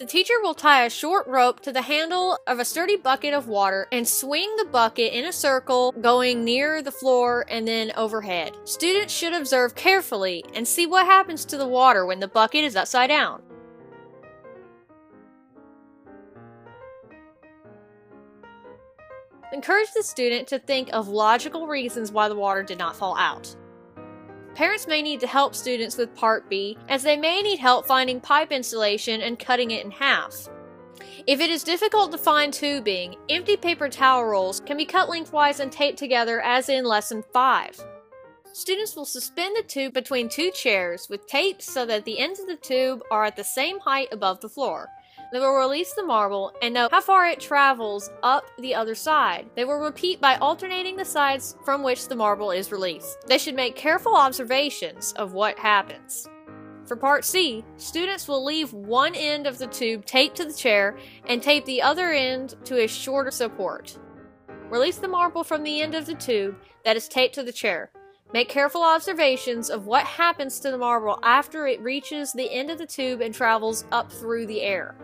The teacher will tie a short rope to the handle of a sturdy bucket of water and swing the bucket in a circle going near the floor and then overhead. Students should observe carefully and see what happens to the water when the bucket is upside down. Encourage the student to think of logical reasons why the water did not fall out. Parents may need to help students with Part B, as they may need help finding pipe insulation and cutting it in half. If it is difficult to find tubing, empty paper towel rolls can be cut lengthwise and taped together as in Lesson 5. Students will suspend the tube between two chairs with tape so that the ends of the tube are at the same height above the floor. They will release the marble and know how far it travels up the other side. They will repeat by alternating the sides from which the marble is released. They should make careful observations of what happens. For Part C, students will leave one end of the tube taped to the chair and tape the other end to a shorter support. Release the marble from the end of the tube that is taped to the chair. Make careful observations of what happens to the marble after it reaches the end of the tube and travels up through the air.